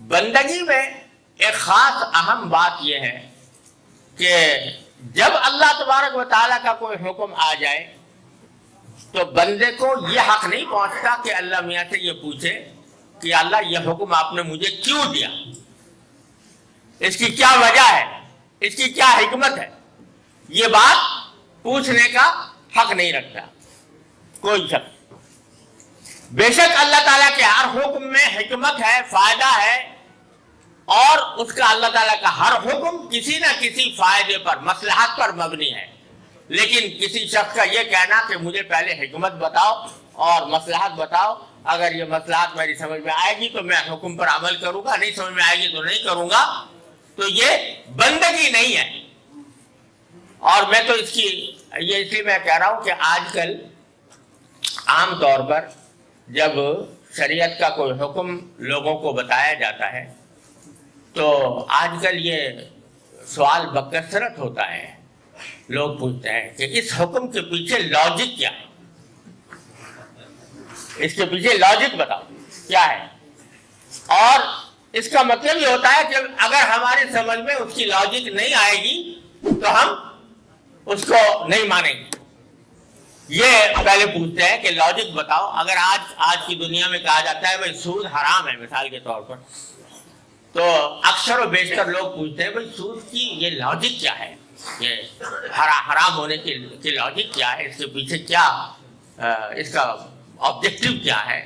بندگی میں ایک خاص اہم بات یہ ہے کہ جب اللہ تبارک و تعالیٰ کا کوئی حکم آ جائے تو بندے کو یہ حق نہیں پہنچتا کہ اللہ میاں سے یہ پوچھے کہ اللہ یہ حکم آپ نے مجھے کیوں دیا، اس کی کیا وجہ ہے، اس کی کیا حکمت ہے۔ یہ بات پوچھنے کا حق نہیں رکھتا کوئی شخص۔ بے شک اللہ تعالیٰ کے ہر حکم میں حکمت ہے، فائدہ ہے، اور اس کا اللہ تعالیٰ کا ہر حکم کسی نہ کسی فائدے پر، مصلحت پر مبنی ہے۔ لیکن کسی شخص کا یہ کہنا کہ مجھے پہلے حکمت بتاؤ اور مصلحت بتاؤ، اگر یہ مصلحت میری سمجھ میں آئے گی تو میں حکم پر عمل کروں گا، نہیں سمجھ میں آئے گی تو نہیں کروں گا، تو یہ بندگی نہیں ہے۔ اور میں تو اس لیے میں کہہ رہا ہوں کہ آج کل عام طور پر جب شریعت کا کوئی حکم لوگوں کو بتایا جاتا ہے تو آج کل یہ سوال بکثرت ہوتا ہے، لوگ پوچھتے ہیں کہ اس حکم کے پیچھے لاجک کیا ہے، اس کے پیچھے لاجک بتاؤ کیا ہے۔ اور اس کا مطلب یہ ہوتا ہے کہ اگر ہماری سمجھ میں اس کی لاجک نہیں آئے گی تو ہم اس کو نہیں مانیں گے۔ یہ پہلے پوچھتے ہیں کہ لاجک بتاؤ۔ اگر آج کی دنیا میں کہا جاتا ہے بھائی سود حرام ہے مثال کے طور پر، تو اکثر و بیشتر لوگ پوچھتے ہیں بھائی سود کی یہ لاجک کیا ہے، یہ حرام ہونے کی لاجک کیا ہے، اس کے پیچھے کیا، اس کا آبجیکٹو کیا ہے،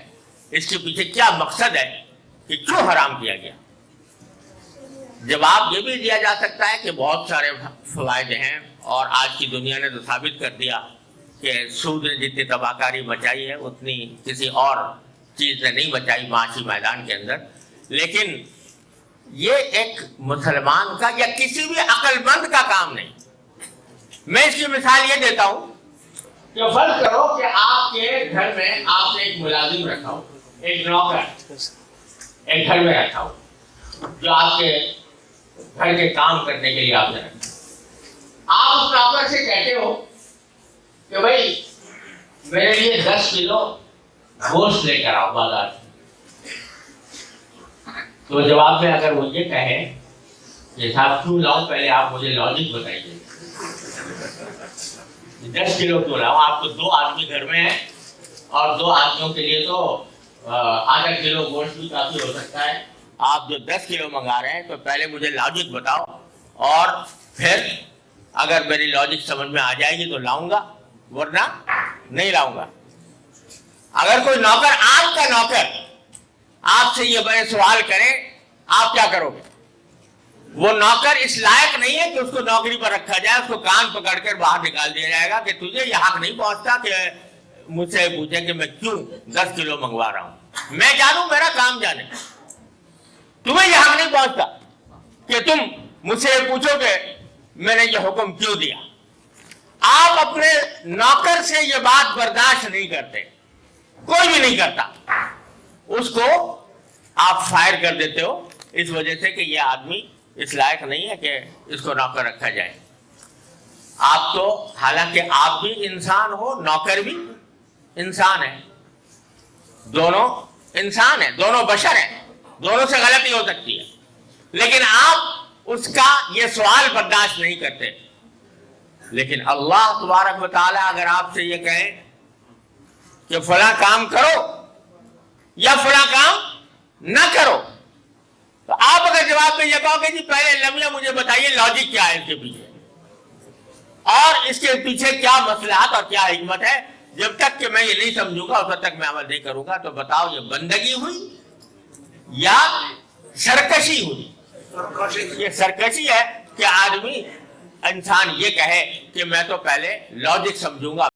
اس کے پیچھے کیا مقصد ہے کہ کیوں حرام کیا گیا۔ جواب یہ بھی دیا جا سکتا ہے کہ بہت سارے فوائد ہیں، اور آج کی دنیا نے تو ثابت کر دیا کہ سود نے جتنی تباہ کاری مچائی ہے اتنی کسی اور چیز نے نہیں مچائی معاشی میدان کے اندر۔ لیکن یہ ایک مسلمان کا یا کسی بھی عقل مند کا کام نہیں۔ میں اس کی مثال یہ دیتا ہوں کہ فرض کرو کہ آپ کے گھر میں آپ نے ایک ملازم رکھا ہو، ایک نوکر ایک گھر میں رکھا ہو جو آپ کے گھر کے کام کرنے کے لیے آپ نے رکھا۔ آپ اس نوکر سے کہتے ہو کہ بھائی میرے لیے 10 کلو گوشت لے کر آؤ بازار سے، تو جواب میں اگر وہ یہ کہے کہ صاحب کیوں لاؤں، پہلے آپ مجھے لاجک بتائیے، 10 کلو کیوں لاؤں؟ آپ کو 2 آدمی گھر میں ہیں اور 2 آدمیوں کے لیے تو آدھا کلو گوشت بھی کافی ہو سکتا ہے، آپ جو 10 کلو منگا رہے ہیں تو پہلے مجھے لاجک بتاؤ، اور پھر اگر میری لاجک سمجھ میں آ جائے گی تو لاؤں گا، ورنہ نہیں لاؤں گا۔ اگر کوئی نوکر، آپ کا نوکر آپ سے یہ بڑے سوال کرے، آپ کیا کرو گے؟ وہ نوکر اس لائق نہیں ہے کہ اس کو نوکری پر رکھا جائے، اس کو کان پکڑ کر باہر نکال دیا جائے گا کہ تجھے یہ حق نہیں پہنچتا کہ مجھ سے پوچھے کہ میں کیوں 10 کلو منگوا رہا ہوں، میں جانوں میرا کام جانے، تمہیں یہ حق نہیں پہنچتا کہ تم مجھ سے پوچھو کہ میں نے یہ حکم کیوں دیا۔ آپ اپنے نوکر سے یہ بات برداشت نہیں کرتے، کوئی بھی نہیں کرتا، اس کو آپ فائر کر دیتے ہو اس وجہ سے کہ یہ آدمی اس لائق نہیں ہے کہ اس کو نوکر رکھا جائے۔ آپ تو حالانکہ آپ بھی انسان ہو، نوکر بھی انسان ہے، دونوں انسان ہیں، دونوں بشر ہیں، دونوں سے غلطی ہو سکتی ہے، لیکن آپ اس کا یہ سوال برداشت نہیں کرتے۔ لیکن اللہ تبارک و تعالیٰ اگر آپ سے یہ کہے کہ فلاں کام کرو یا فلاں کام نہ کرو، تو آپ اگر جواب میں یہ کہو کہ جی پہلے لمحہ مجھے بتائیے لاجک کیا ہے اس کے پیچھے، اور اس کے پیچھے کیا مصلحت اور کیا حکمت ہے، جب تک کہ میں یہ نہیں سمجھوں گا اس وقت تک میں عمل نہیں کروں گا، تو بتاؤ یہ بندگی ہوئی یا سرکشی ہوئی؟ یہ سرکشی ہے کہ آدمی، انسان یہ کہے کہ میں تو پہلے لاجک سمجھوں گا۔